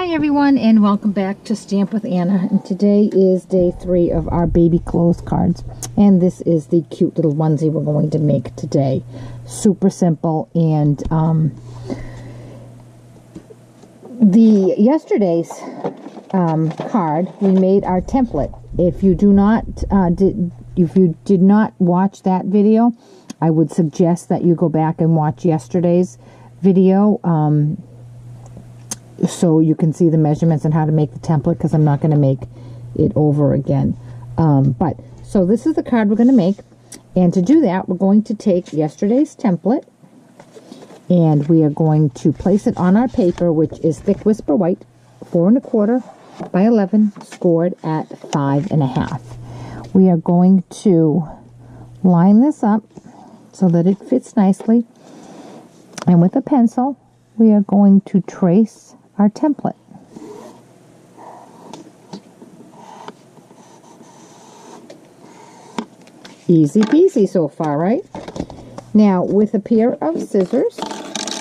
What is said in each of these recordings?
Hi everyone, and welcome back to Stamp with Anna, and today is day 3 of our baby clothes cards, and this is the cute little onesie we're going to make today. Super simple. And yesterday's card, we made our template. If you did not watch that video, I would suggest that you go back and watch yesterday's video, so you can see the measurements and how to make the template, because I'm not going to make it over again. So this is the card we're going to make, and to do that we're going to take yesterday's template and we are going to place it on our paper, which is thick whisper white, 4 1/4 by 11, scored at 5 1/2. We are going to line this up so that it fits nicely, and with a pencil we are going to trace our template. Easy peasy so far, right? Now, with a pair of scissors,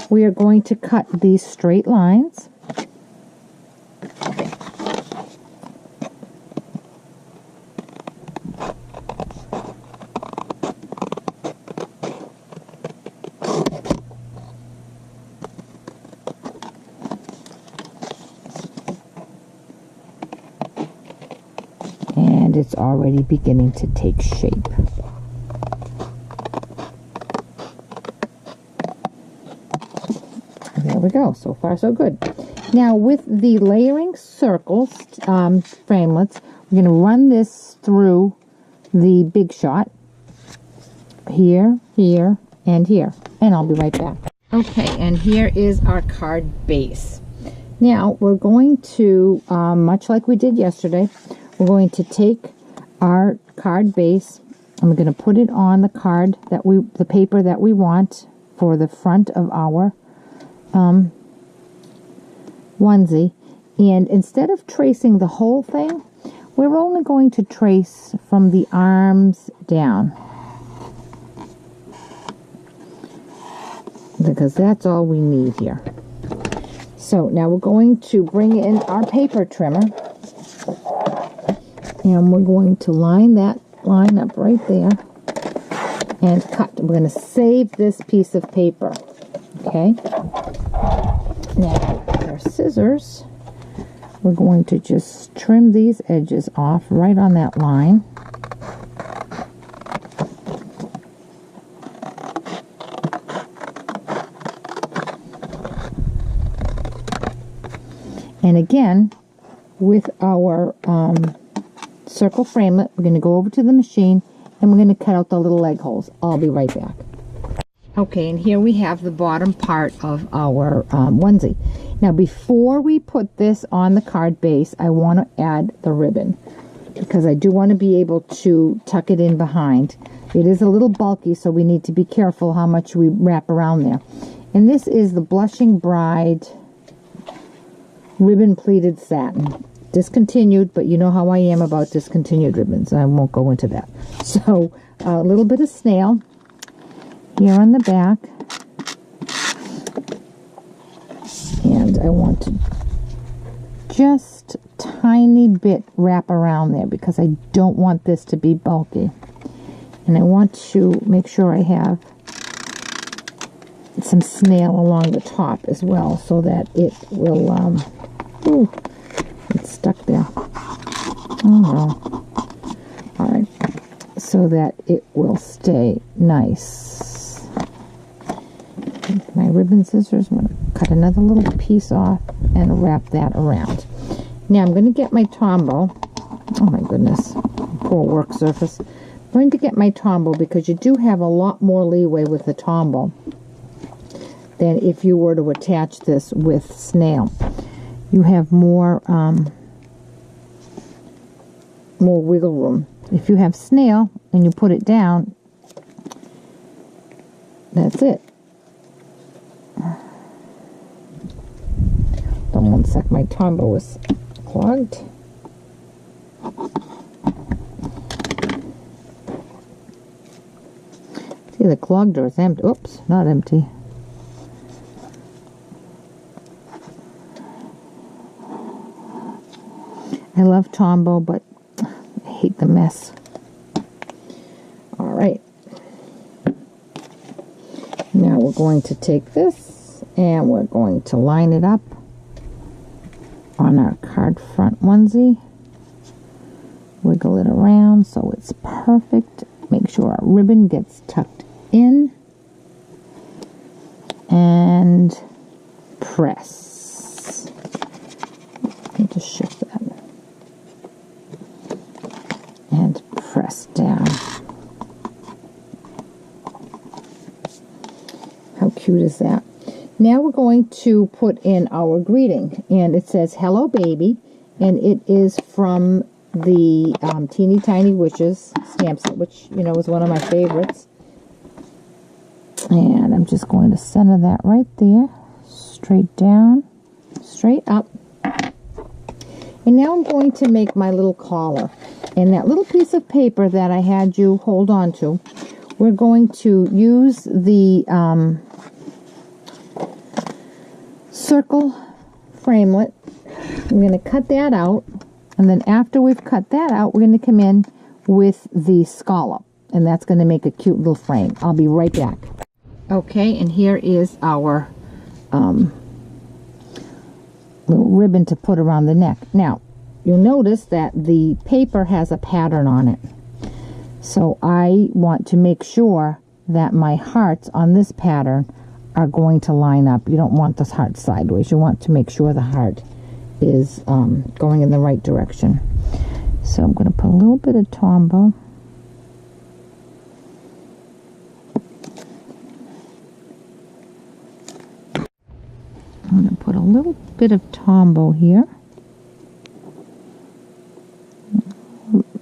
we are going to cut these straight lines. And it's already beginning to take shape. There we go. So far, so good. Now, with the layering circles, framelits, we're going to run this through the Big Shot. Here, here, and here. And I'll be right back. Okay, and here is our card base. Now, we're going to, much like we did yesterday, we're going to take our card base and we're going to put it on the card the paper that we want for the front of our onesie. And instead of tracing the whole thing, we're only going to trace from the arms down, because that's all we need here. So now we're going to bring in our paper trimmer, and we're going to line that line up right there and cut. We're going to save this piece of paper. Okay. Now, with our scissors, we're going to just trim these edges off right on that line. And again, with our circle framelit, we're going to go over to the machine and we're going to cut out the little leg holes. I'll be right back. Okay, and here we have the bottom part of our onesie. Now, before we put this on the card base, I want to add the ribbon, because I do want to be able to tuck it in behind. It is a little bulky, so we need to be careful how much we wrap around there. And this is the Blushing Bride ribbon pleated satin. Discontinued, but you know how I am about discontinued ribbons. I won't go into that. So a little bit of snail here on the back, and I want to just tiny bit wrap around there, because I don't want this to be bulky, and I want to make sure I have some snail along the top as well, so that it will ooh, it's stuck there. Oh no. Alright, so that it will stay nice. With my ribbon scissors, I'm going to cut another little piece off and wrap that around. Now I'm going to get my Tombow. Oh my goodness, poor work surface. I'm going to get my Tombow, because you do have a lot more leeway with the Tombow than if you were to attach this with snail. You have more wiggle room. If you have snail and you put it down, that's it. Hold on one sec, my Tombow was clogged. It's either clogged or it's empty. Oops, not empty. I love Tombow, but I hate the mess. All right. Now we're going to take this and we're going to line it up on our card front onesie. Wiggle it around so it's perfect. Make sure our ribbon gets tucked in. And press. Let me just shift that. And press down. How cute is that? Now we're going to put in our greeting, and it says "Hello, baby," and it is from the Teeny Tiny Wishes stamp set, which you know is one of my favorites. And I'm just going to center that right there, straight down, straight up. And now I'm going to make my little collar. And that little piece of paper that I had you hold on to, we're going to use the circle framelit. I'm going to cut that out. And then after we've cut that out, we're going to come in with the scallop. And that's going to make a cute little frame. I'll be right back. Okay, and here is our little ribbon to put around the neck. Now, you'll notice that the paper has a pattern on it. So I want to make sure that my hearts on this pattern are going to line up. You don't want the heart sideways. You want to make sure the heart is going in the right direction. So I'm going to put a little bit of Tombow. I'm going to put a little bit of Tombow here.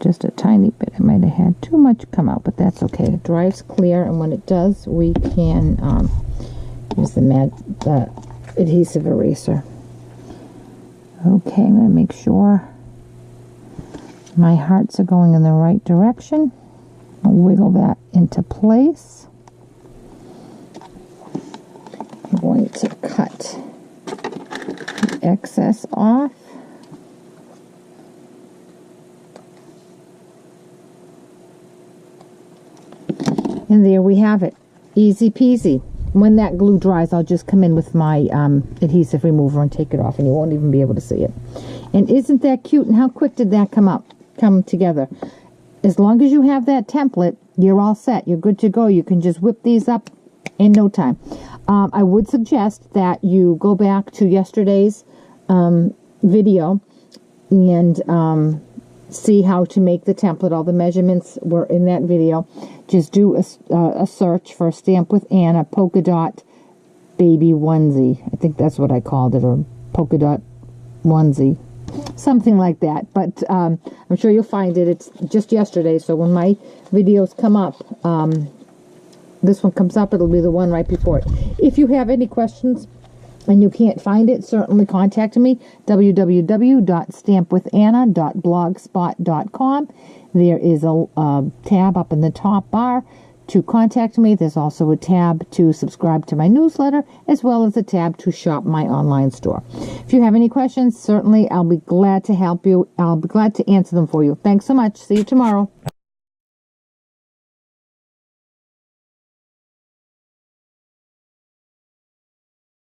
Just a tiny bit. I might have had too much come out, but that's okay. It dries clear, and when it does, we can use the adhesive eraser. Okay, I'm going to make sure my hearts are going in the right direction. I'll wiggle that into place. I'm going to cut the excess off. And there we have it. Easy peasy. When that glue dries, I'll just come in with my adhesive remover and take it off, and you won't even be able to see it. And isn't that cute? And how quick did that come together? As long as you have that template, you're all set. You're good to go. You can just whip these up in no time. I would suggest that you go back to yesterday's video and see how to make the template. All the measurements were in that video. Just do a search for Stamp with Anna polka dot baby onesie. I think that's what I called it, or polka dot onesie, something like that. But I'm sure you'll find it. It's just yesterday, so when my videos come up, this one comes up, it'll be the one right before it. If you have any questions and you can't find it, certainly contact me, www.stampwithanna.blogspot.com. There is a tab up in the top bar to contact me. There's also a tab to subscribe to my newsletter, as well as a tab to shop my online store. If you have any questions, certainly I'll be glad to help you. I'll be glad to answer them for you. Thanks so much. See you tomorrow.